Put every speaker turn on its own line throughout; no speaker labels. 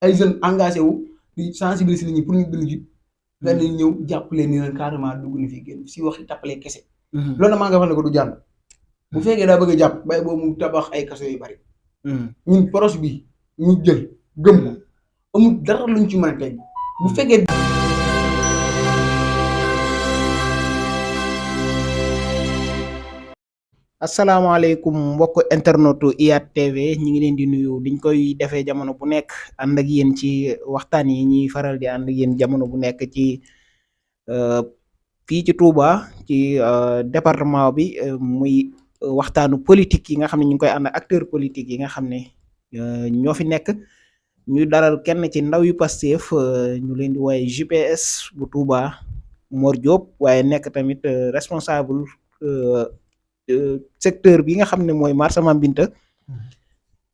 ay jeunes engagé wu di sensibiliser nit ñi pour ñu bindu ji. nga ne ñëw jàppale ni leen carrément dugg na fi génn si waxi tappalee kese. loolu nag maa nga wax ne ko du jàll. bu fekkee daa bëgg a jàpp bay boobu mu tabax ay kaso yu bari. ñun proche bi ñu jël gëm ko amul dara luñ ci mën a teg bu fekkee.
asalaamaaleykum mbokk internetu IYAT TV ñi ngi leen di nuyu diñ koy defee jamono bu nekk ànd ak yéen ci waxtaan yi ñuy faral di ànd ak yéen jamono bu nekk ci fii ci Touba ci département bi muy waxtaanu politique yi nga xam ne ñu ngi koy ànd ak acteur politique yi nga xam ne ñoo fi nekk ñu dalal kenn ci ndaw yu Pastef ñu leen di wooye JPS bu Touba Mor Diop waaye nekk tamit responsable secteur bi nga xam ne mooy marché Mame Binta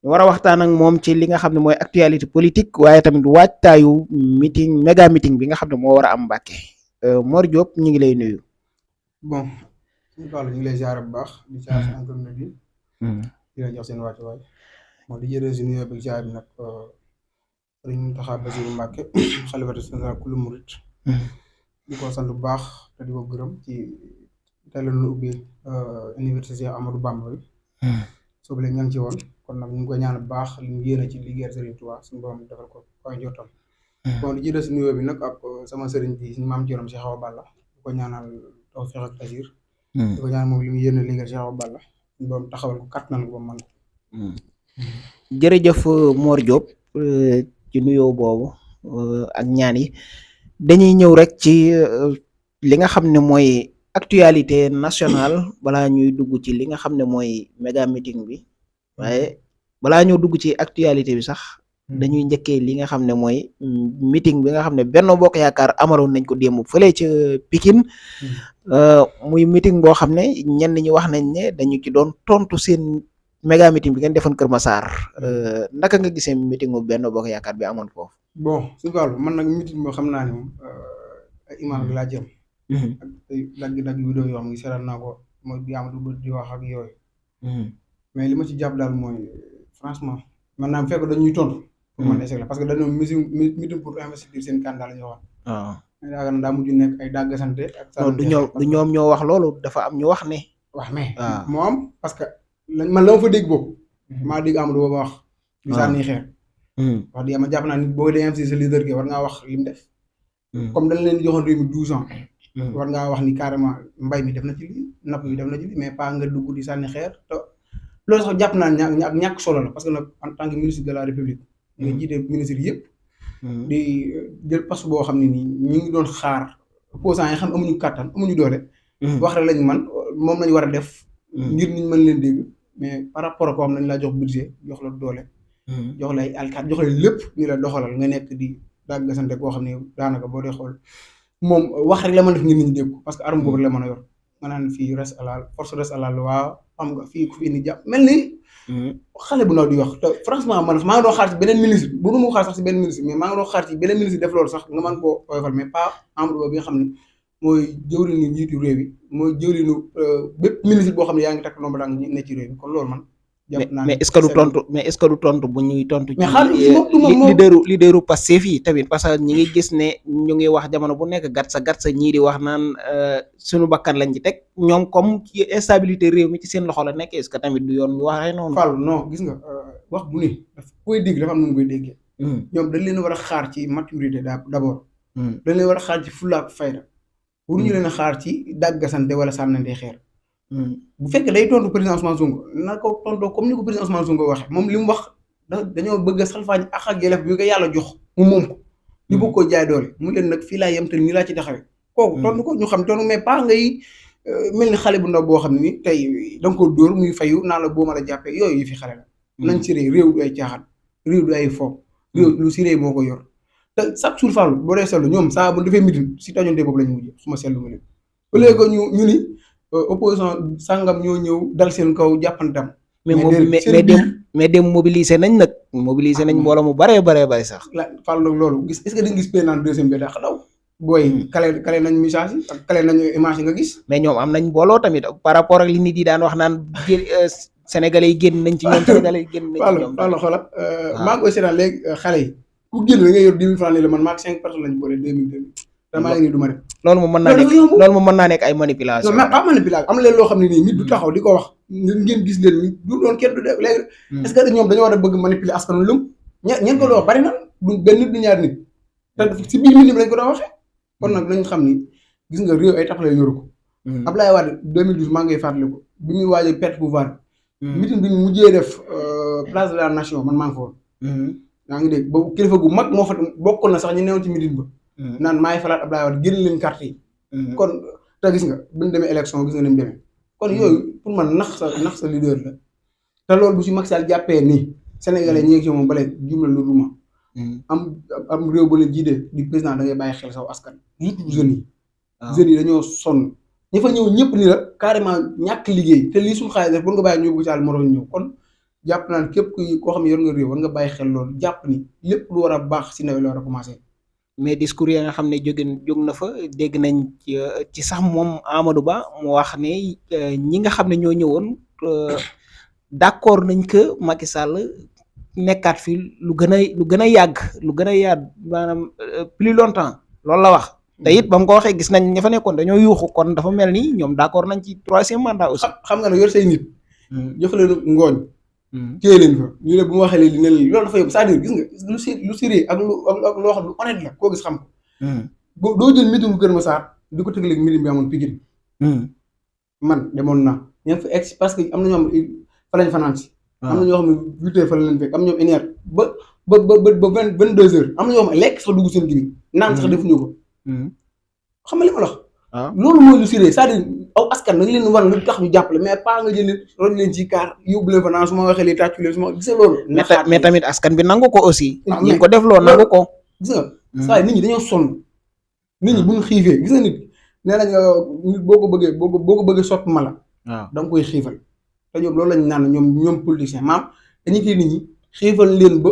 ñu war a waxtaan ak moom ci li nga xam ne mooy actualité politique waaye tamit waajtaayu meeting méga meeting bi nga xam ne moo war a am Mbàkke Mor Diop ñu ngi lay nuyu.
bon suñu tool ñu ngi lay ziar bu baax di ziar si internet bi. di la jox seen wàccuwaay moo di jëlee si nuyoo bi ziar bi nag Sëriñ Mountakha Bassirou Mbacké xalifa général kulu murit di ko sant bu baax te di ko gërëm ci tey la ñu ubbi université Amadou Bamba bi. soobu léegi ña ngi ci woon kon nag ñu ngi koy ñaan bu baax li ñu yéene ci liggéeyal Sëriñ Tuubaa suñu borom defal ko koy jotam. bon di jëlee si nuyoo bi nag ak sama sëriñ bi suñu maam Jorom Cheikh Awa Balla di ko ñaanal tawfeex ak tasiir di ko ñaanal moom li mu yéene liggéeyal Cheikh Awa Balla suñu borom taxawal ko kàttanal ko ba man ko.
jërëjëf Mor Diop ci nuyoo boobu ak ñaan yi dañuy ñëw rek ci li nga xam ne mooy actualité nationale balaa ñuy dugg ci li nga xam ne mooy méga meeting bi waaye balaa ñoo dugg ci actualité bi sax dañuy njëkkee li nga xam ne mooy meeting bi nga xam ne Benno Bokk Yaakaar amaloon nañ ko démb fële ca Pikine muy meeting boo xam ne ñenn ñi wax nañ ne dañu ci doon tontu seen méga meeting bi ngeen defoon Kër Massar naka nga gisee meeting bu Benno Bokk Yaakaar bi amoon foofu.
bon su ko man nag meeting boo xam naa ne moom ay imam bi laa jëm. ak ay dagg vidéo yoo xam ne seetaan naa ko mooy di am lu di wax ak yooyu. mais li ma ci jàpp daal mooy franchement maanaam fekk dañuy tontu. pour man échec la parce que dañoo meeting pour investir seen candidat la ñu waxoon. waaw yaakaar naa daa mujj nekk ay dàggasante ak.
du ñoom ñoo wax loolu dafa am ñu wax ne.
wax mais moom parce que man la ma fa dégg boobu. maa dégg Amadou booba wax. di sànni xeer. wax dëgg ma jàpp naa ni boo dee investir sa leader gi war ngaa wax li mu def. comme dañ leen di joxoon réew mi 12 ans. war ngaa wax ni carrément mbay mi def na ci lii napp bi def na ci lii mais pas nga dugg di sànni xeer te loolu sax jàpp naa ak ñàkk solo la parce que nag en tant que ministre de la république nga jiite ministre yëpp di jël poste boo xam ne nii ñu ngi doon xaar opposants yi xam amuñu kàttan amuñu doole wax rek lañ man moom lañu war a def ngir niñ mën leen dégg mais par rapport ak koo xam nañ laa jox budget jox la doole jox la ay alkaat jox la lépp ni la doxalal nga nekk di daggasante koo xam ne daanaka boo dee xool moom wax rek la mën def ngir niñ dégg parce que arme boobu rek la mën a yor nga naan fii force reste à la loi xam nga fii ku fi indi jàpp mel ni xale bu ndaw di wax te franchement man maa ngi doon xaar ci beneen ministre bu nu mu xaar sax ci beneen ministre mais maa ngi doon xaar ci beneen ministre def loolu sax nga mën koo oyofal mais pas Amadou Ba bi nga xam ne mooy jëwriñu njiitu réew mi mooy jëwriñu bépp ministre boo xam ne yaa ngi takk nomba daa ngi ne ci réew mi kon loolu man jàpp naa
mais est-ce que du tontu bu ñuy tontu
mais xaalis
leaderu Pastef yi tamit parce que ñi ngi gis ne ñu ngi wax jamono bu nekk gat sa ñii di wax naan suñu bakkan lañ ci teg ñoom comme ci instabilité réew mi ci seen loxo la nekk est-ce que tamit du yoon ñu waxee noonu.
Fall non gis nga wax bu ne daf koy dégg dafa am nu mu koy déggee. ñoom dañ leen war a xaar ci maturité d'abord. dañ leen war a xaar ci fulla ak fayda. waruñu leen a xaar ci dàggasante wala sànnante xeer. bu fekkee day tontu président Ousmane Sonko na ko tontoo comme ni ko président Ousmane Sonko waxee moom li mu wax dañoo bëgg a salfaañ ak yelleef bi ko yàlla jox mu moom ko. ñu bëgg koo jaay doole mu leen nag fii laa yem te nii laa ci taxawee. kooku tontu ko ñu xam tontu mais pas ngay mel ni xale bu ndaw boo xam ne ni tey da nga ko dóor muy fayu naa la boo ma la jàppee yooyu yi fi xale la. nañ ci réew du ay caaxaan réew du ay fo. réew lu si réew moo ko yor te chaque jour Fall boo dee seetlu ñoom saa bu defee mitin si tojante boobu lañ mujj su ma seetlu nga leen. ba léegi ñu ni opposition sàngam ñoo ñëw dal seen kaw jàppantam.
mais dem mobiliser nañ nag. mobiliser nañ mbooloo mu baree sax.
Fall loolu gis est-ce que dañu gis président deuxième bi daa xadaw booy kale nañ message yi ak kale nañu image yi nga gis.
mais ñoom am nañ mbooloo tamit par rapport ak li nit yi daan wax naan sénégalais yi génn nañ ci ñoom sénégalais yi génn nañ ci ñoom.
Fall xoolal maa ngi koy seetaan léegi xale yi ku génn da ngay yor 10 000 francs ne la man maag 5 personnes lañu boole 2000 damaa ngi nii du ma def.
loolu moom mën naa nekk ay manipulation.
non mais pas manipulation am na leen loo xam ne nii nit du taxaw di ko wax ngeen gis leen du doon kenn du def léegi. est-ce que ñoom dañoo war a bëgg manipuler askanu lëm ñeen ko doon wax bari na du benn nit du ñaar nit te si biir nit lañ ko doon waxee kon nag nañ xam ni gis nga réew ay taxalee yoru ko. Abdoulaye Wade 2012 maa ngay fàttaliku bi muy waaj a perte pouvoir. meeting bi ñu mujjee def place de la nation man maa ngi fa woon. yaa ngi dégg boobu kilifa gu mag moo fa bokkoon na sax ñu newoon ci meeting ba. naan maa ngi falaat Abdoulaye Wade génn leen carte yi. kon te gis nga bu ñu demee élection gis nga ni mu demee. kon yooyu pour man nax sa leader la te loolu bu si Macky Sall jàppee nii Sénégalais ñi ngi ci moom ba léegi jum la lu duma am réew ba la jiite di président da ngay bàyyi xel saw askan. surtout jeunes yi. jeunes yi dañoo sonn. ñi fa ñëw ñëpp ni la carrément ñàkk liggéey te lii suñu xaalis def bu nga bàyyi ñëw bu caal moroom ñëw kon jàpp naa ne képp koo xam ne yor nga réew war nga bàyyi xel loolu jàpp ni lépp lu war a baax si nawet la war a commencé.
mais discours yi nga xam ne jóg na fa dégg nañ ci sax moom Amadou Ba mu wax ne ñi nga xam ne ñoo ñëwoon d'accord nañ que Macky Sall nekkaat fi lu gën a yàgg maanaam plus longtemps loolu la wax. te it ba mu ko waxee gis nañ ña fa nekkoon dañoo yuuxu kon dafa mel ni ñoom d'accord nañ ci 3e mandat aussi.
xam nga ne yor say nit. jox leen ngooñ. téye leen fa ñu ne bu ma waxee léegi ne leen loolu dafa yóbbu c'est-à-dire gis nga lu sérieux ak loo xam lu honnête la koo gis xam ko. doo jël meeting Kër Massar di ko tëgaleeg meeting bi amoon Pikine. man demoon naa ña fa egg parce que am na ñoo xam fa lañ fanaan si. am na ñoo xam ne 8 heures fa la leen fekk am na ñoom 1 heure ba 22 heures am na ñoo xam ne lekk sax dugg seen gi naan sax defuñu ko. xam nga li ma la wax. loolu mooy lu sérieux c'est-à-dire aw askan da nga leen war lu tax ñu jàppale mais pas nga jël roñ leen ci kaar yóbbu leen fa naan su ma waxee lee tàccu leen su ma gisee loolu.
mais tamit askan bi nangu ko aussi. ñi ko def loolu nangu ko.
gis nga saa nit ñi dañoo sonn. nit ñi bu ñu xiifee gis nga nit nee nañ nit boo ko bëggee soppi mala. waaw da nga koy xiifal. te ñoom loolu lañ naan ñoom politicien maam dañuy kii nit ñi xiifal leen ba.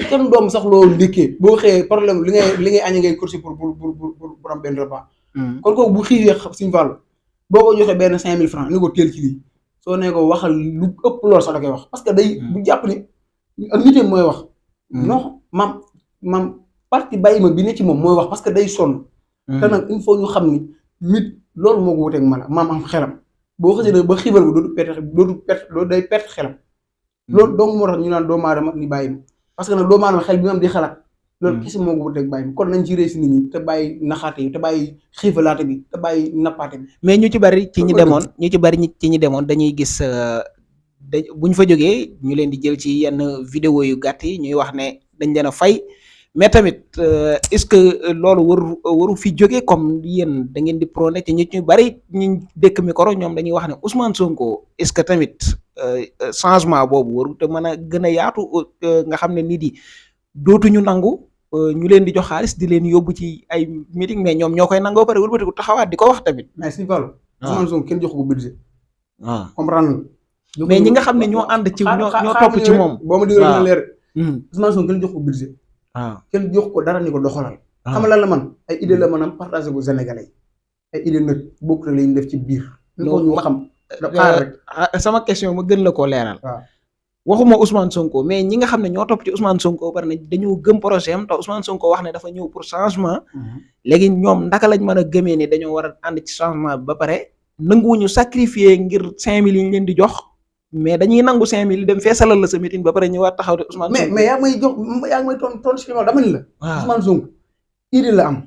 kenn doom sax loo ndékkee boo xëyee problème li ngay añee ngay course pour am benn repas. kon kooku bu xiifee suñu fàllu boo ko joxee benn 5000 francs ni ko teel ci lii soo nee ko waxal lu ëpp loolu sax da koy wax parce que day bu jàpp ni ak nitam mooy wax. non maam parti bàyyi ma bi ne ci moom mooy wax parce que day sonn. te nag il faut ñu xam ni nit loolu moo ko wuteeg mala maam am xelam boo xasee nag ba xiifal ko dootu day perte xelam. loolu donc moo tax ñu naan doomu aadama ni bàyyi ma. parce que nag doomu aadama xel bi mu am di xalaat loolu kese moo ko wuteeg bàyyi kon nañ ci réussi nit ñi te bàyyi naxaate yi te bàyyi xiifalaate bi te bàyyi nappaate bi.
mais ñu ci bari ci ñi demoon dañuy gis bu ñu fa jógee ñu leen di jël ci yenn vidéo yu gàtt yi ñuy wax ne dañ leen a fay mais tamit est-ce que loolu waru fi jógee comme yéen da ngeen di prôné ci ñu bari ñu dëkk micro ñoom dañuy wax ne Ousmane Sonko est-ce que tamit changement boobu waru te mën a gën a yaatu nga xam ne nit yi dootuñu nangu ñu leen di jox xaalis di leen yóbbu ci ay meeting mais ñoom ñoo koy nangoo pare wëlbatiku taxawaat di ko wax tamit.
mais si Fallou. Ousmane Sonko kenn jox ko budget. waaw comprendre
mais ñi nga xam ne ñoo ànd ci ñoo topp ci moom.
boo ma digalee na leer. Ousmane Sonko kenn jox ko budget.
waaw
kenn jox ko dara ni ko doxalal. xam lan la man ay idée la mën a partager ko Sénégalais ay idée nag bokk na lañu def ci biir. ñu xam
sama question ma gën la koo leeral.
waaw
waxuma Ousmane Sonko mais ñi nga xam ne ñoo topp ci Ousmane Sonko bari na dañoo gëm projet am te Ousmane Sonko wax ne dafa ñëw pour changement. léegi ñoom ndaka lañ mën a gëmee ne dañoo war a ànd ci changement bi ba pare nanguwuñu sacrifier ngir 5000 yi ñu leen di jox mais dañuy nangu 5000 dem feesalal la sa meeting ba pare ñëwaat taxaw de Ousmane Sonko.
mais yaa ngi may tontu si ma dama ni la. waaw Ousmane Sonko idée la am.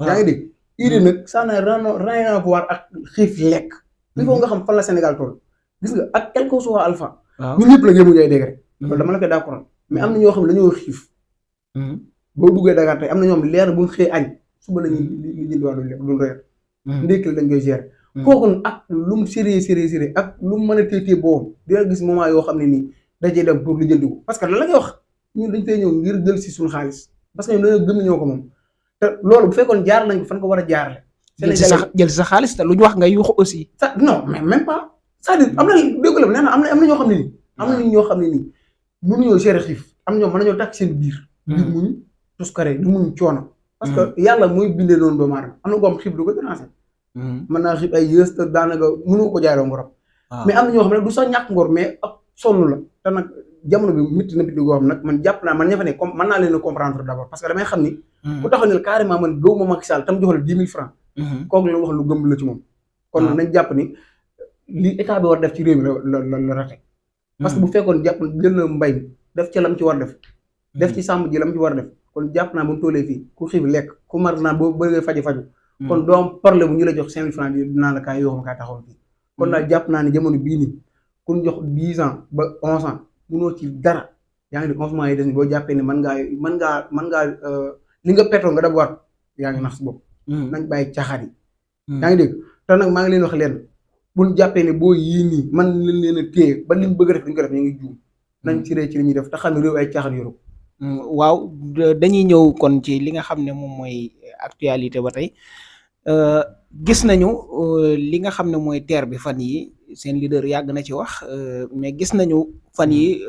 yaa ngi dégg idée nag ça n'a rien à voir ak xiif lekk. il faut nga xam fan la Sénégal toll gis nga ak quel que soit alpha. waaw ñun ñëpp la ngeen mujjee dégg rek. loolu dama la koy d'accord mais am na ñoo xam ne dañoo xiif. boo duggee Dakar tey am na ñoom leer bu ñu xëy añ suba la ñuy li jënd waa duñ reer. ndékki la dañ koy gérer. kooku ak lu mu sérieux ak lu mu mën a téye boobu dina gis moment yoo xam ne nii dajee dem pour li jënd ko parce que lan la ngay wax ñun dañ fay ñëw ngir jël si suñu xaalis parce que ñun dañoo gëm ñoo ko moom te loolu bu fekkoon jaar nañ ko fan ko war a jaarale.
jël si sa xaalis te lu ñu wax nga yuuxu aussi.
non mais même pas. c'est-à-dire am na dégg la nee na am na ñoo xam ne nii. am na ñoo xam ne nii mënuñoo gérer xiif am na ñoom mën nañoo takk seen biir. biir muñ tuskare du muñ coono. parce que yàlla mooy bindee noonu doomu aadama am na ko am xiif du ko déranger. mën naa xiif ay yées te daanaka mënu ko jaaroo ngoram. mais am na ñoo xam ne du sax ñàkk ngor mais ak sonn la te nag jamono bi métti na métti goo xam nag man jàpp naa man ña fa ne comme mën naa leen a comprendre d'abord parce que damay xam ni ku taxaw ne la carrément man gëw ma Macky Sall tam joxal 10 000 francs kooku la wax lu gëm la ci moom kon nañ jàpp ni li état bi war def ci réew mi la rate parce que bu fekkoon jàpp jël na mbay mi def ci lam ci war def ci sàmm ji lam ci war def kon jàpp naa ba mu tollee fii ku xiif lekk ku mar naan boo bëggee faju kon doo am problème bu ñu la jox 5 000 francs bi dinaa la kaay yoo xam kaay taxawal fii kon daal jàpp naa ne jamono bii nii ku ñu jox 10 ans ba 11 ans munoo ci dara yaa ngi di 11 mois yi des ni boo jàppee ne mën ngaa li nga petoo nga dabuwaat yaa ngi nax si bopp nañ bàyyi caaxaan yi yaa ngi dégg te nag maa ngi leen wax leen buñ jàppee ne boo yii nii man leen leen a téye ba li mu bëgg a def duñ ko def ñu ngi juum nañ ci ree ci li ñuy def te xam ne réew ay caaxaan yoru
waaw dañuy ñëw kon ci li nga xam ne moom mooy actualité ba tey gis nañu li nga xam ne mooy TER bi fan yi seen leader yàgg na ci wax mais gis nañu fan yi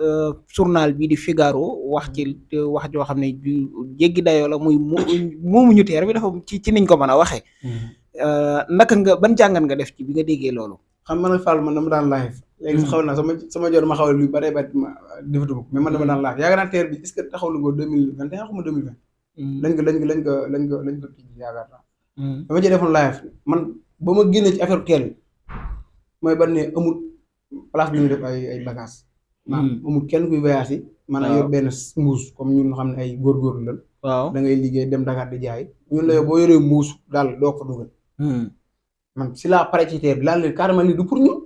journal bii di Figaro wax joo xam ne jéggi dayoo la muy moomuñu TER bi dafa ci niñ ko mën a waxee naka nga ban jàngat nga def ci bi nga déggee loolu.
xam nga nag Fall man dama daan live léegi xaw naa sama jot ma xawal lu bare ba ma defatu ko mais man dama daan live yaakaar naa TER bi est-ce que taxawlu ko 2021 xaw ma 2020 lañ ko kii yaakaar naa dama ci defoon live man ba ma génnee ci affaire TER bi mooy ban ne amul place bi ñu def ay bagages amul kenn kuy voyage yi maanaam yor benn mbuus comme ñun xam ne ay góorgóorlu lan
waaw
da ngay liggéey dem Dakar di jaay ñun la yow boo yoree mbuus daal doo ko dugal man si la pare ci TER bi laal leen carrément lii du pour ñun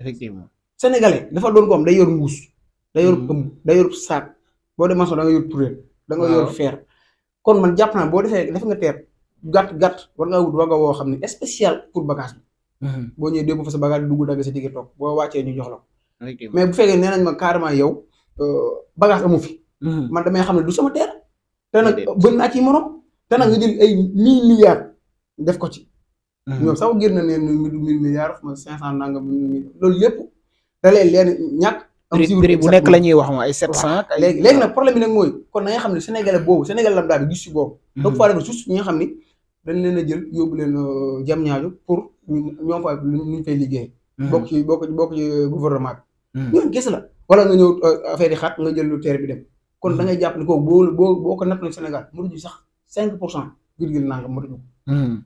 effectivement
sénégalais dafa doon ko am day yor mbuus day yor ëmb day yor saak boo demee maçon da nga yor tureel da nga yor fer kon man jàpp naa boo def nga TER gàtt war ngaa wut waga woo xam ne spécial pour bagage bi boo ñëwee débb fa sa bagage dugg dagg sa ticket toog boo wàccee ñu jox la ko mais bu fekkee nee nañ ma carrément yow bagage amu fi man damay xam ne du sama TER te nag bën naa ci morom te nag nga jël ay 1000 milliards def ko ci ñoom sax génn na ne 1000 milliards ma 500 nangam loolu lépp da lay leen ñàkk
prix bu nekk la ñuy wax ma ay 700
léegi nag problème bi nag mooy kon na nga xam ne sénégalais boobu sénégalais lam daal bi gis si boobu donc fois def juste ñi nga xam ni dañ leen a jël yóbbu leen jam ñaajo pour ñoom fa ñu fay liggéey bokk ci gouvernement bi ñoom gis la wala nga ñëw affaire yi xat nga jël lu TER bi dem kon da ngay jàpp ne kooku boo ko natt na Sénégal mënuñu sax 5% virgule nangam mënuñu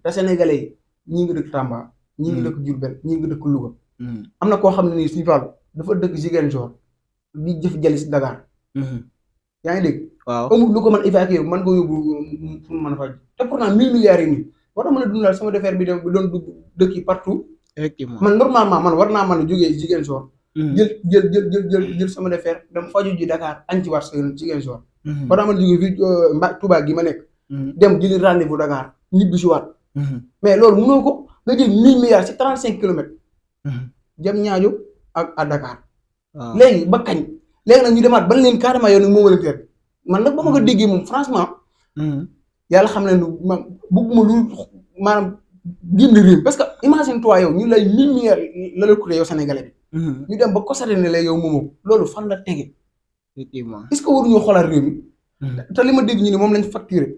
te sénégalais yi ñii nga dëkk Tamba ñii nga dëkk Diourbel ñii nga dëkk Louga am na koo xam ne nii suñu Fall dafa dëkk Ziguinchor di jëf jalis Dakar yaa ngi dégg
waaw
amul lu ko mën évacuer mën ko yóbbu pour mën a faj te pourtant 1000 milliards yi nii war na mën a dundal sama defar bi dem doon dugg dëkk yi partout
effectivement
man normalement man war naa mën a jógee Ziguinchor jël sama defar dem faju ji Dakar añ ci waat Ziguinchor war naa mën a jógee fii Touba gi ma nekk dem jëli rendez-vous Dakar ñibbi si waat mais loolu mënoo ko nga jël 1000 milliards ci 35 kilomètres jam ñaajo ak Dakar léegi ba kañ léegi nag ñu demaat ban leen carrément yow nag moo wala TER man nag ba ma ko déggee moom franchement yàlla xam ne ma bëgguma lu maanaam génn réew parce que imagine toi yow ñu lay 1000 milliards la la coûté yow sénégalais bi ñu dem ba constaté ne la yow moomoo loolu fan la tege
effectivement
est-ce que waruñoo xoolaat réew mi te li ma dégg ñu ne moom lañ facturé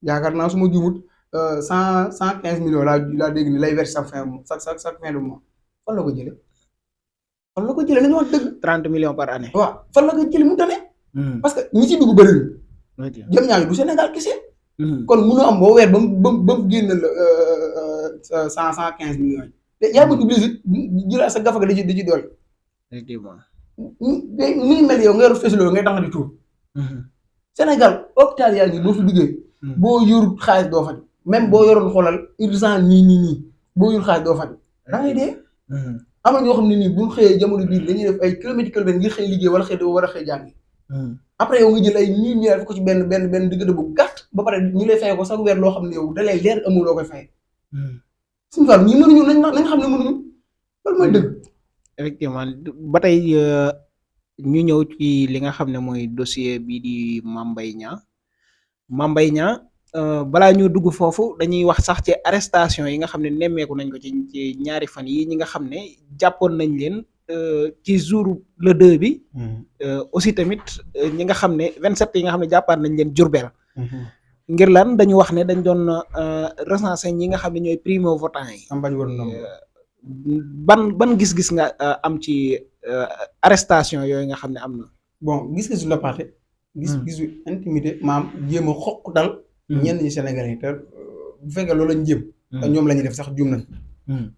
yaakaar naa su ma juumut 115 millions laa dégg ni lay verser chaque fin de mois fan la ko jëlee fan la ko jëlee nañu wax dëgg
30 millions par année
waaw fan la ko jëlee mu tane parce que ñi ci dugg bëri na jëm ñaa ngi du Sénégal kese kon mënoo am boo weer ba mu génn la 115 millions yi yaa ngi obligé jëlaat sa gafa ga di ci doole
effectivement
mi ngi mel yow nga yor fesuloo ngay tax na di tuur Sénégal hôpital yaa ngi boo fi duggee boo yorut xaalis doo faj même boo yoroon xoolal urgence nii boo yorut xaalis doo faj da ngay dee am na ñoo xam ne nii buñ xëyee jamono bii dañuy def ay kilomètres ngir xëy liggéey wala xëy war a xëy jàngi après yow nga jël ay 1000 milliards ko ci benn diggante bu gàtt ba pare ñu lay fay ko sax weer loo xam ne yow da lay leer amul loo koy fay suñu Fall ñi mënuñu nañ xam ne mënuñu loolu mooy dëgg
effectivement ba tey ñu ñëw ci li nga xam ne mooy dossier bii di Mame Mbaye Niang balaa ñu dugg foofu dañuy wax sax ci arrestation yi nga xam ne nemmeeku nañ ko ci ñaari fan yi ñi nga xam ne jàppoon nañ leen ci jour le 2 bi aussi tamit ñi nga xam ne 27 yi nga xam ne jàppaat nañ leen Diourbel ngir lan dañu wax ne dañ doon recenser ñi nga xam ne ñooy primo votant yi ban gis-gis nga am ci arrestation yooyu nga xam ne am na.
bon gis-gisu Lopaté. gis-gisu intimité maam jéem a xoq dal. ñenn ñi Sénégalais yi te bu fekkee loolu lañ jéem. te ñoom la ñuy def sax juum nañ.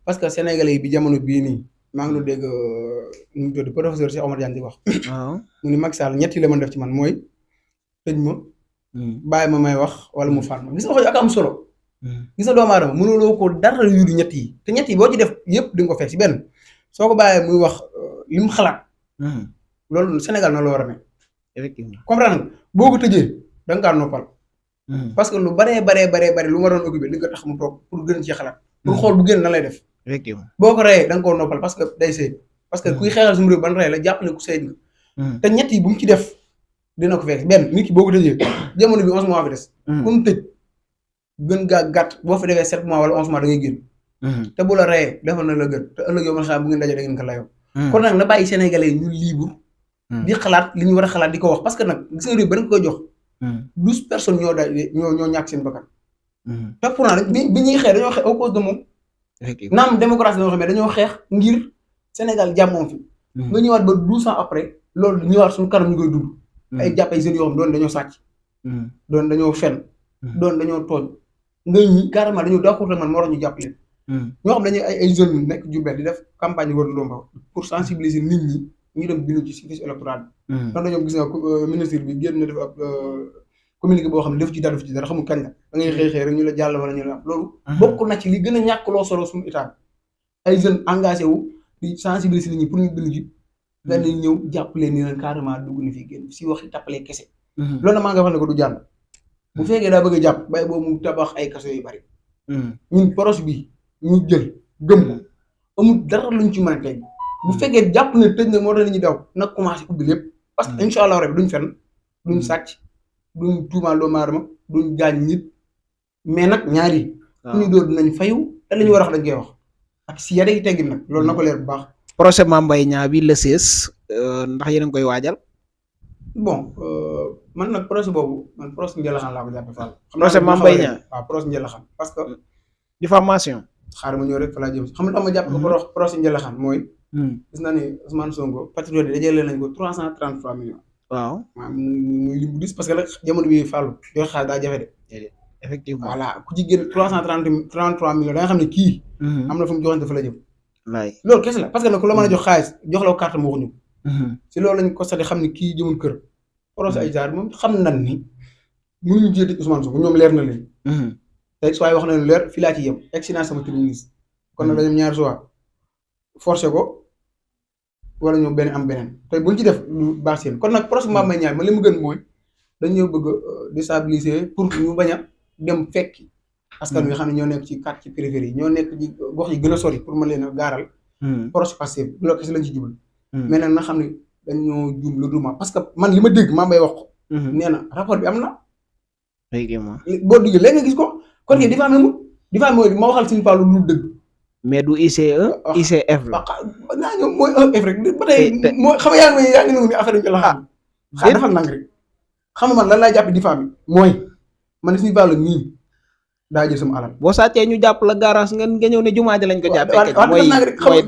parce que Sénégalais yi bi jamono bii nii maa ngi doon dégg nu mu tudd professeur Cheikh Omar Diagne di wax.
waaw
mu ni Macky Sall ñett yi la mën def ci man mooy tëj ma. bàyyi ma may wax wala mu faat ma gis nga wax ak am solo. gis nga doomu aadama mënuloo ko dara yu du ñett yi te ñett yi boo ci def yëpp di nga ko fekk si benn soo ko bàyyee muy wax li mu xalaat. loolu Sénégal na la war a mel.
effectivement
comprendre nga boo ko tëjee da nga kaa noppal. parce que lu baree lu ma doon occupé li nga tax mu toog pour gën ci xalaat. pour xool bu génn na lay def.
effectivement
boo ko reyee da nga koo noppal parce que day sëy parce que kuy xeexal suñu réew ban rey la jàpp ne ku sëy nga. te ñett yi bu mu ci def dina ko fekk benn nit ki boo ko tëjee jamono bi 11 mois fi des. ku mu tëj gën gaa gàtt boo fi defee 7 mois wala 11 mois da ngay génn. te bu la reyee defal na la gën te ëllëg yow man xam bu ngeen dajee da ngeen ko layoo. kon nag na bàyyi sénégalais yi ñu libre. di xalaat li ñu war a xalaat di ko wax parce que nag gis nga réew ba nga koy jox. 12 personnes ñoo ñàkk seen bakkan. te pourtant rek bi ñuy xeex dañoo xeex au cause de moom. naam démocratie dañoo xam ne dañoo xeex ngir Sénégal jàmmoom fi. nga ñëwaat ba 12 ans après loolu ñëwaat suñu kanam ñu koy dund. ay jàpp ay jeunes yoo xam doon dañoo sàcc. doon dañoo fen. doon dañoo tooñ. nga ñi carrément dañoo d'accord ak man moo tax ñu jàpp leen. ñoo xam dañuy ay jeunes yu nekk Diourbel di def campagne wër ndomba pour sensibiliser nit ñi ñu dem bindu ci fiche électorale bi. donc dañoo gis nga ministre bi génn na def ab communiqué boo xam ne def ci dara xamul kañ la da ngay xëy rek ñu la jàll wala ñu la am loolu. bokk na ci li gën a ñàkk loo solo suñu état ay jeunes engagé wu di sensibiliser nit ñi pour ñu bindu ji. nga ne ñëw jàppale ni leen carrément dugg na fi génn si waxi tappalee kese. loolu na maa nga wax ne ko du jàll. bu fekkee daa bëgg a jàpp bay boobu mu tabax ay kaso yu bari. ñun proche bi ñu jël gëm ko amul dara luñ ci mën a tey bu fekkee jàpp ne tëj na moo tax nit ñi daw nag commencé ubbi lépp parce que incha allah rabi duñ fenn duñ sàcc duñ tuumaal doomu aadama duñ gaañ nit mais nag ñaari ku ñu dóor dinañ fayu te li ñu war a wax dañ koy wax ak si yare yi teggin nag loolu na ko leer bu baax.
procès Mame Mbaye Niang bi le 16 ndax yéen a ngi koy waajal.
bon man nag procès boobu man procès Ndialaxaan laa ko jàppe Fall.
procès Mame Mbaye Niang
waaw procès Ndialaxaan parce que.
diffamation.
xaaral ma ñëw rek fa laa jëm xam nga dama jàpp ko procès Ndialaxaan mooy. gis naa ne Ousmane Sonko patriote yi dajale nañ ko 333 millions.
waaw
muy lim bu dis parce que nag jamono bi Fallou joxe xaalis daa jafe de.
effectivement
voilà ku ci génn 333 millions da nga xam ne kii. am na fu mu joxoon dafa la jëm.
waay
loolu kese la parce que nag ku la mën a jox xaalis jox la carte mu waxuñu. si loolu lañ constaté xam ne kii jëmul kër. procès ay jaar moom xam nañ ni mënuñu jiite Ousmane Sonko ñoom leer na leen. te soo wax na leen leer fii laa ci yem excellence sama ministre. kon nag dañu ñaari soit forcé ko. wala ñoom benn am beneen te buñ ci def lu baax seen kon nag procès Mame Mbaye Niang man li mu gën mooy dañoo bëgg a déstabiliser pour ñu bañ a dem fekki askan wi nga xam ne ñoo nekk ci quartier ci périphérie yi ñoo nekk ci gox yi gën a sori pour ma leen a gaaral procès Pastef bu la kese lañ ci jubal mais nag na xam ne dañoo jum lu duma parce que man li ma dégg Mame Mbaye wax ko nee na rapport bi am na boo duggee léegi nga gis ko kon kay diffamé mu diffamé mooy ma waxal suñu Fallou lu dëgg
mais du ICE ICF la.
naa ñëw mooy EF rek ba tey mooy xam nga yaa ngi nangu ni affaire yi la xam. xaar defal nang rek xam nga man lan laay jàpp diffamé mooy man suñu Fallou nii daa jël sama alal.
boo sàccee ñu jàpp la garage nga ñëw ne jumaa ji lañ ko jàppee.
waaw
mooy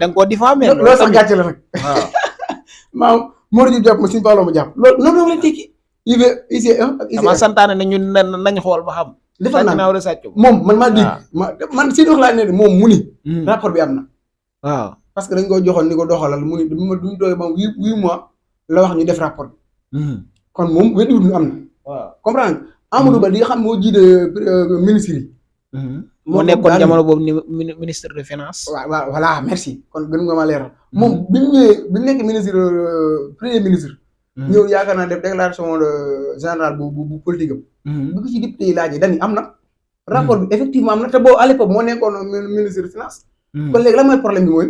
da nga koo diffamé.
loolu sax gàcce la nag. waaw maam Mor Diouf jàpp ma suñu Fallou ma jàpp loolu noonu la tekki ICE ak ICF.
dama santaane ne ñun nañ xool ba xam.
defal naa
wala sàcc
moom man maa dégg man seen wax laa ne moom mu ni rapport bi am na
waaw
parce que dañ ko joxoon ni ko doxalal mu ni duñu doy ba 8 mois la wax ñu def rapport bi kon moom weddiwut ñu am na waaw comprendre Amadou Ba di nga xam moo jiite ministre yi
moo nekkoon jamono boobu ni ministre de finance
waaw voilà merci kon gën nga ma leeral moom bi mu ñëwee bi mu nekk ministre premier ministre ñëw yaakaar naa def déclaration générale bu politique am bu ko ci député yi laajee dañu am na rapport bi effectivement am na te boobu à l'époque moo nekkoon ministre de finance kon léegi lan mooy problème bi mooy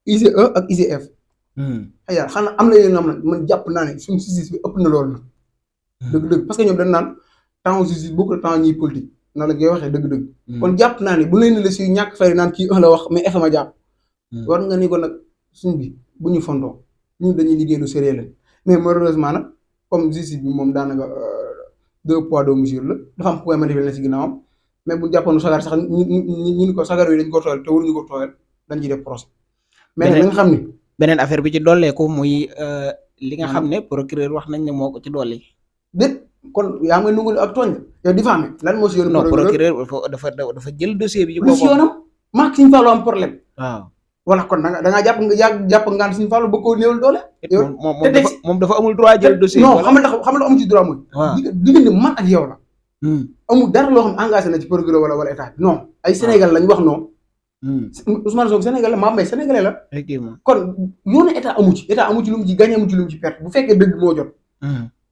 ICE ak ICF aya xanaa am na yéen am na man jàpp naa ne suñu justice bi ëpp na loolu nag dëgg-dëgg parce que ñoom dañ naan temps justice beaucoup de temps ñuy politique na la ngay waxee dëgg-dëgg kon jàpp naa ne bu leen la si ñàkk fay naan kii la wax mais FM a jàpp war nga ni ko nag suñ bi bu ñu fondoo ñun dañuy liggéey lu sérieux la mais malheureusement nag comme justice bi moom daanaka 2 poids 2 mesures la dafa am ku koy manifester na si ginnaawam mais bu jàppoon sagar sax ñu ko sagar yi dañ ko tooyal te waruñu ko tooyal dañ ciy def procès mais nag li nga xam ni
beneen affaire bi ci dolleeku muy li nga xam ne procureur wax nañ ne moo ko ci dolli.
déet kon yaa ngi nungul ak tooñ yow diffamé lan moo si yoon
non procureur dafa jël dossier bi ci
lu si yoonam maak Serigne Fallou am problème
waaw
wala kon da ngaa jàpp ngaan Serigne Fallou bëgg koo néewal doole
moom dafa amul droit jël dossier
non xam nga amu ci droit mooy diggante man ak yow la amul dara loo xam engagé na ci procureur wala état non ay Sénégal lañ wax non Ousmane Sonko Sénégal la Mame Mbaye Sénégalais la
effectivement
kon yoonu état amu ci lu mu ci gagné amu ci lu mu ci perte bu fekkee dëgg moo jot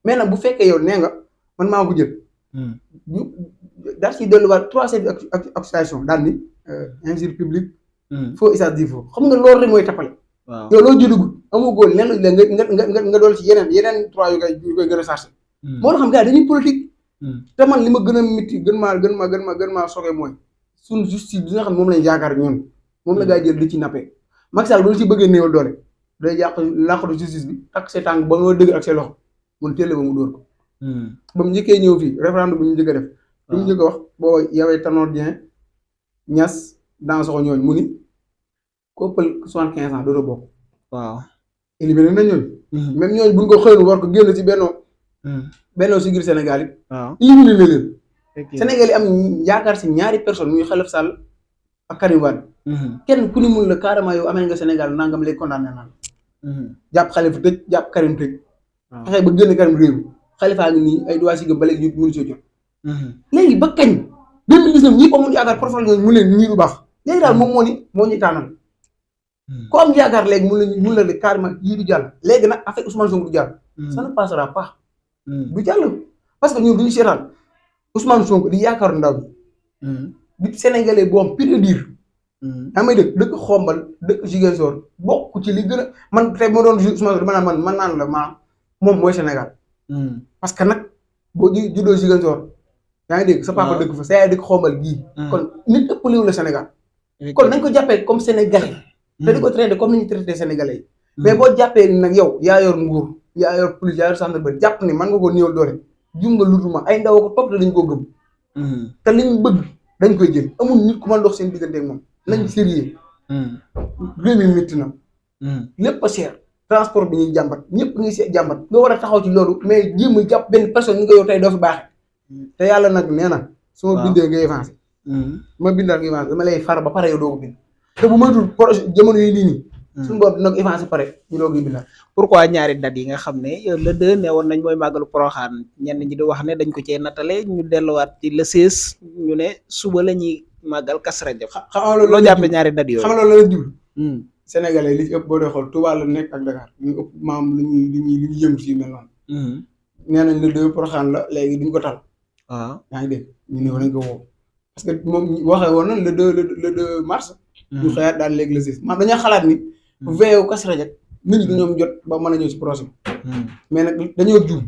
mais nag bu fekkee yow nee nga man maa ko jël ñu daal ci delluwaat 3 chefs d'accusation daal ni injure publique faux usage du faux xam nga loolu rek mooy tappale yow loo jëlugul amoo góor leen la nga dool ci yeneen 3 yu koy gën a chargé moo la xam gars yi dañuy politique te man li ma gën a métti gën maa soge mooy suñ justice bi nga xam ne moom lañ yaakaar ñun moom la gaa yi jël di ci nappee Macky Sall bu la ci bëggee néewal doole day yàq làqatu justice bi takk see tànk ba nga dëgg ak see loxo mun téele ba mu dóor ko ba mu njëkkee ñëw fii référendum bi ñu njëkk a def li mu njëkk a wax booba yawee Tanor Dieng Niass Dansokho ñooñ mu ni ko ëppal 75 ans dootoo bokk
waaw
éliminé na ñooñ même ñooñ buñ ko xëyoon war ko génn ci bennoo si ngir Sénégal yi éliminé na leen Sénégal yi am yaakaar si ñaari personne muy Khalifa Sall ak Karim Wade kenn ku ni mun la carrément yow amee nga Sénégal nangam lay condamné naan jàpp Khalifa tëj jàpp Karim tëj fexe ba génn Karim réew Khalifa ngi nii ay doigt si gëm ba léegi mënu si jot léegi ba kañ 2019 ñëpp amul yaakaar profil ñooñu mu leen ñii du baax léegi daal moom moo ñu tànnal ko am yaakaar léegi mun la carrément yii du jàll léegi nag affaire Ousmane Sonko du jàll ça ne passera pas du jàll parce que ñun duñu seetaan Ousmane Sonko di yaakaar ndaw bi di Sénégalais boo am pire dire yaa may dëkk Xombal dëkk Ziguinchor bokk ci li gën a man tey moo doon Ousmane Sonko dama naan man naan la moom mooy Sénégal parce que nag boo juddoo Ziguinchor yaa ngi dégg sa papa dëkk fa sa yaay dëkk Xombal gii kon nit ëpp liw la Sénégal kon nañ ko jàppee comme Sénégalais te di ko traité comme ni ñu traité Sénégalais yi mais boo jàppee ni nag yow yaa yor nguur yaa yor police yaa yor gendarmerie jàpp ni man nga ko néew doole jum nga lutuma ay ndaw ko topp te dañ koo gëm te liñ bëgg dañ koy jël amul nit ku mën dox seen diggante ak moom nañ sérieux réew mi métti na lépp a cher transport bi ñuy jàmbat ñëpp ngi see jàmbat nga war a taxaw ci loolu mais jéem a jàpp benn personne ñu nga yow tey doo fi baaxee te yàlla nag nee na su ma bindee ngay avancé ma bindaat ngay avancé dama lay far ba pare yow doo ko bind te bu matul projet jamono yi nii suñu boobu dina ko avancé pare ñu doo koy bindaat
pourquoi ñaari date yi nga xam ne le 2 ne woon nañ mooy màggalu Poroxaan ñenn ñi di wax ne dañ ko cee nattale ñu delluwaat ci le 16 ñu ne suba la ñuy màggal Kazu Rajab xam nga loolu loo jàppee ñaari date yooyu
xam nga loolu la jublu Sénégalais li ci ëpp boo dee xool Touba la nekk ak Dakar ñu ëpp maam li ñuy yëngu si mel noonu nee nañ le 2 Poroxaan la léegi duñ ko tal
waaw
yaa ngi dégg ñu ne nañ ko woo parce que moom waxee woon na le 2 mars ñu xëyaat daal léegi le 6 maanaam dañoo xalaat ni veewu Kazu Rajab nit ñi dañoo jot ba mën a ñëw si projet mais nag dañoo juum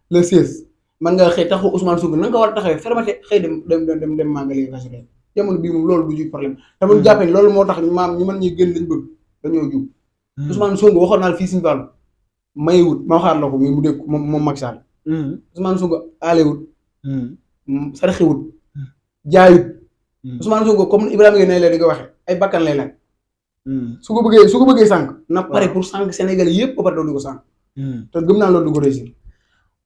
le 16 man nga xëy taxu Ousmane Sonko na nga ko war a taxawee fermeté xëy dem màggali Kazu Rajab jamono bii moom loolu du ci problème te bu ñu jàppee loolu moo tax maam ñu mën ñuy gën lañ bëgg dañoo juum Ousmane Sonko waxoon naa fii suñu wàllu mayewut ma waxaat la ko mu dégg moom Macky Sall Ousmane Sonko aalewut saraxewut jaayut Ousmane Sonko comme Ibrahima Gueye ne di ko waxee ay bakkan lay laaj su ko bëggee sànq na pare pour sànq Sénégalais yëpp ba pare doo di ko sànq te gëm naa loolu du ko réussir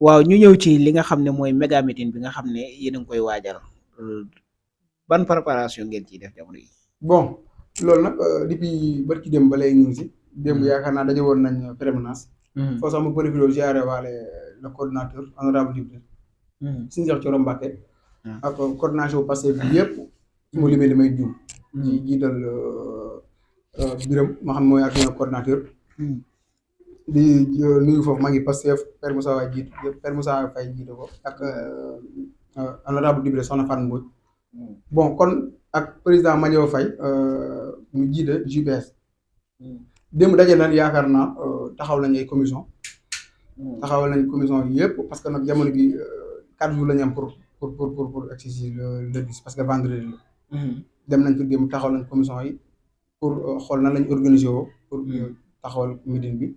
waaw ñu ñëw ci li nga xam ne mooy méga meeting bi nga xam ne yéen a ngi koy waajal ban préparation ngeen ciy def jamono yi
bon loolu nag depuis barki démb ba léegi ñu ngi si démb yaakaar naa daje woon nañ permanence foo sax ma profité ziare waale le coordinateur honorable député suñu Cheikh Thioro Mbacké ak coordination passé bi yëpp su ma limee damay juum ci jiital Biram ma xam mooy ak coordinateur di nuyu foofu maa ngi Pastef Père Moussa Waye jiit Père Moussa Faye jiite ko ak honorable député Soxna Fatou Mbodj bon kon ak président Madiaw Faye mu jiite JPS démb daje na yaakaar naa taxaw nañ ay commission taxawal nañ commission yëpp parce que nag jamono bi 4 jours la ñu am pour exercice le 10 parce que vendredi la dem nañ fi démb taxawal nañ commission yi pour xool nan lañ organiser woo pour taxawal meeting bi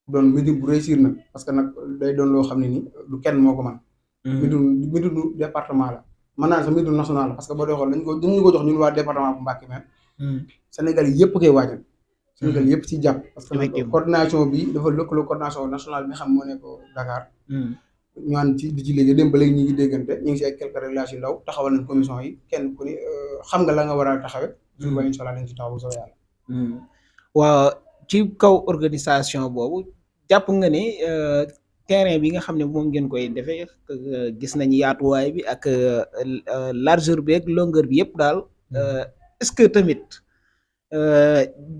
doon meeting bu réussir nag parce que nag day doon loo xam ne ni du kenn moo ko man meeting du département la mën naa sa mbir national la parce que boo dee xool dañu ko jox ñun waa département bu Mbacké même Sénégal yi yëpp koy waajal Sénégal yëpp ci jàpp parce que nag coordination bi dafa lëkkaloo coordination nationale bi nga xam moo nekk Dakar ñu ànd ci di ci liggéey dem ba léegi ñu ngi déggante ñu ngi si ay quelques réglages yu ndaw taxawal nañ commission yi kenn ku ne xam nga la nga war a taxawe jour ba incha allah dañ ci taxaw soo yàlla
waaw ci kaw organisation boobu jàpp nga ne terrain bi nga xam ne moom ngeen koy defee gis nañ yaatuwaay bi ak largeur bi ak longueur bi yëpp daal est-ce que tamit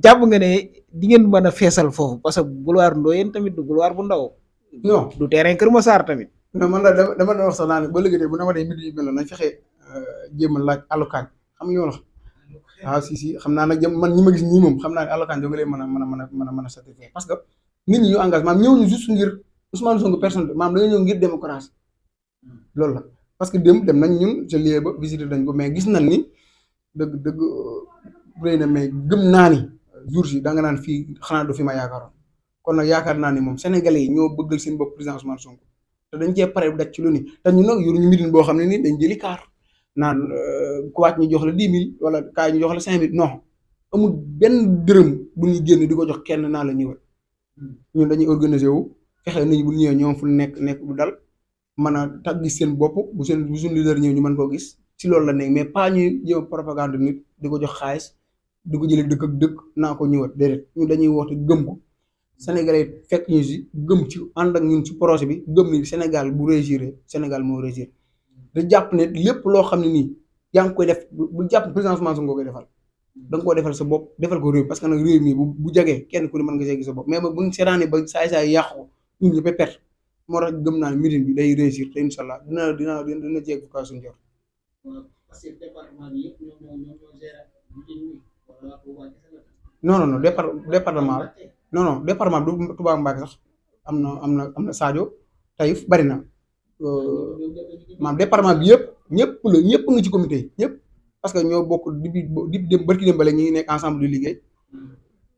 jàpp nga ne di ngeen mën a feesal foofu parce que boulevard Ndoyeen tamit du boulevard bu ndaw.
non
du terrain Kër Massar tamit.
non man daal dama doon wax sax naa ne ba léegi de bu na ma dee mbir yu mel nañ fexe jéem a laaj allokaan xam nga wax waaw si xam naa nag man ñi ma gis ñii moom xam naa ne allokaan doo nga leen mën a certifier parce que nit ñi ñu engagé maam ñëw ñu juste ngir Ousmane Sonko personne maam dañoo ñëw ngir démocratie loolu la parce que dem nañ ñun ca lieu ba visiter dañ ko mais gis nañ ni dëgg rëy na mais gëm naa ni jours yi da nga naan fii xanaa du fi ma yaakaaroon kon nag yaakaar naa ni moom sénégalais yi ñoo bëggal seen bopp président Ousmane Sonko te dañ cee pare daj ci lu ni te ñun nag yoruñu meeting boo xam ne ni dañ jëli kaar naan ku wàcc ñu jox la 10 000 wala kaay ñu jox la 5 000 non amul benn dërëm bu ñuy génn di ko jox kenn naa la ñëwal ñun dañuy organiser wu fexe nit ñi bu ñëwee ñoom fu nekk bu dal mën a tag gis seen bopp bu suñu leader ñëw ñu mën koo gis ci loolu la nekk mais pas ñuy jéem propagande nit di ko jox xaalis di ko jëlee dëkk ak dëkk naa ko ñëwat déedéet ñun dañuy woote gëm ko Sénégalais fekk ñu si gëm ci ànd ak ñun ci projet bi gëm ni Sénégal bu réussir Sénégal moo réussir da jàpp ne lépp loo xam ne nii yaa ngi koy def bu jàpp président Ousmane Sonko koy defal da nga koo defal sa bopp defal ko réew parce que nag réew mi bu jagee kenn ku ne mën nga see gis sa bopp mais ba buñ seetaanee ba saay yàqu ko ñun ñëpp a perte moo tax gëm naa ne meeting bi day réussir te incha allah dina jeeg fu kaa suñu jor
parce que département bi yëpp ñoo gérer meeting bi wala
non département non département du Touba Mbacké sax am na Sadio Taïf bari na maanaam département bi ñëpp nga ci comité yi ñëpp parce que ñoo bokk di dem barki dem bale ñu ngi nekk ensemble di liggéey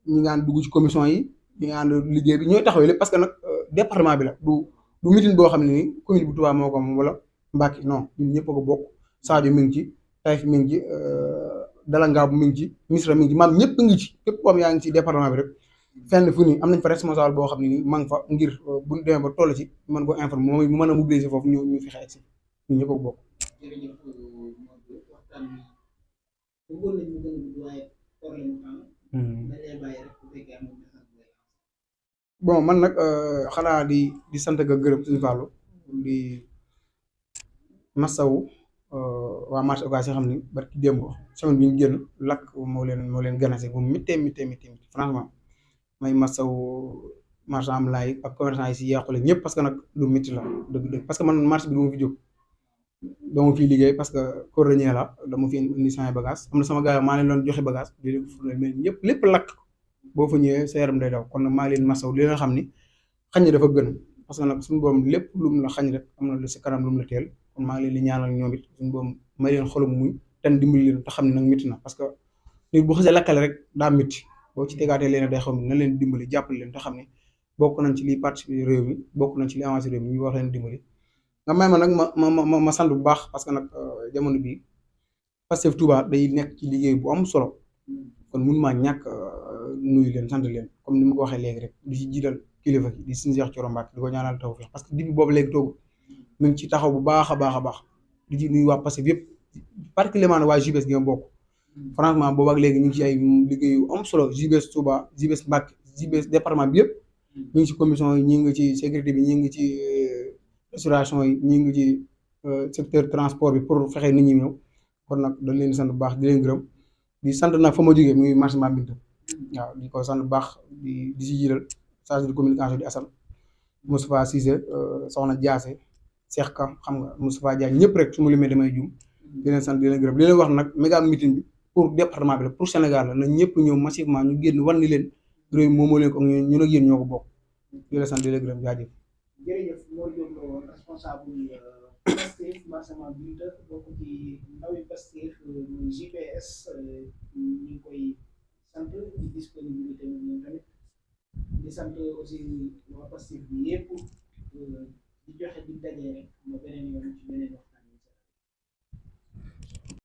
ñi nga ànd dugg ci commission yi ñi nga ànd liggéey bi ñooy taxawee lépp parce que nag département bi la du meeting boo xam ne nii commune bu Touba moo ko moom wala Mbacké non ñun ñëpp a ko bokk Sadio mi ngi ci Taïf mi ngi ci Dalangaabu mi ngi ci Misra mi ngi ci maam ñëpp ngi ci képp koo xam yaa ngi ci département bi rek fenn fu ni am nañ fa responsable boo xam ne nii maa ngi fa ngir bu ñu demee ba toll ci mën ko informer moom mu mën a mobiliser foofu ñu fi xeex si ñun ñëpp a ko bokk.
jërëjëf waxtaan bi bëggoon nañ mu gën a gudd waaye problème temps dañ lay bàyyi rek bu fekkee am na
bon man nag xanaa di sant ak gërëm suñu fàllu di masawu waa marché Ocass yi xam ni barki démb semaine bi ñu génn lakk moo leen ganase bu méttee franchement may masawu marchand ambulant yi ak commerçant yi si yàqule ñëpp parce que nag lu métti la dëgg parce que man marché bi dama fi jóg dama fiy liggéey parce que cordonnier la dama fi indi samay bagage am na sama gars maa leen doon joxe bagage di leen fournir mais ñëpp lépp lakk boo fa ñëwee sa yaram day daw kon nag maa ngi leen masawu li nga xam ni xañ na dafa gën parce que nag suñu boom lépp lu mu la xañ rek am na lu si kanam lu mu la teel kon maa ngi leen di ñaanal ñoom it suñu boom may leen xolum muñ ten dimbali leen te xam ne nag métti na parce que nit bu xasee lakkale rek daa métti boo ci tegaatee leen day xam ne na leen dimbali jàppale leen te xam ne bokk nañ ci liy participer réew mi bokk nañ ci li avancé réew mi ñu wax leen dimbali nga may ma nag ma sant bu baax parce que nag jamono bii Pastef Touba day nekk ci liggéey bu am solo kon mun maa ñàkk nuyu leen sant leen comme ni ma ko waxee léegi rek di ci jiital kilifa gi di suñu Cheikh Thioro Mbacké di ko ñaanal tawfeex parce que depuis boobu léegi toogu mu ngi ci taxaw bu baax a baax di ci nuyu waa Pastef yëpp particulièrement waa JBS gi nga bokk franchement boobu ak léegi ñu ngi ci ay liggéey yu am solo JBS Touba JBS Mbacké JBS département bi yëpp ñu ngi ci commission yi ñi ngi ci sécurité bi ñi ngi ci restauration yi ñi ngi ci secteur transport bi pour fexe nit ñi ñëw kon nag dañ leen di sant bu baax di leen gërëm di sant nag fa ma jógee muy marché Mbambilor waaw di ko sant bu baax di si jiital chargé de communication di Assane Moustapha Cissé soxna Diassé Cheikh Ka xam nga Moustapha Diagne ñëpp rek su ma limee damay juum di leen sant di leen gërëm di leen wax nag méga meeting bi pour département bi la pour Sénégal la na ñëpp ñëw massivement ñu génn wan ni leen réew mi moomoo leen ko ñun ak yéen ñoo ko bokk di leen sant di leen gërëm jaajëf.
jërëjëf Mor Diop la woon responsable Pastef marché Mbambilor bokk ci ndawi Pastef muy JPS ñu ngi koy sant di disponibilité ñoom tamit di sant aussi waa Pastef bi yëpp di joxe di daje rek ma beneen yoon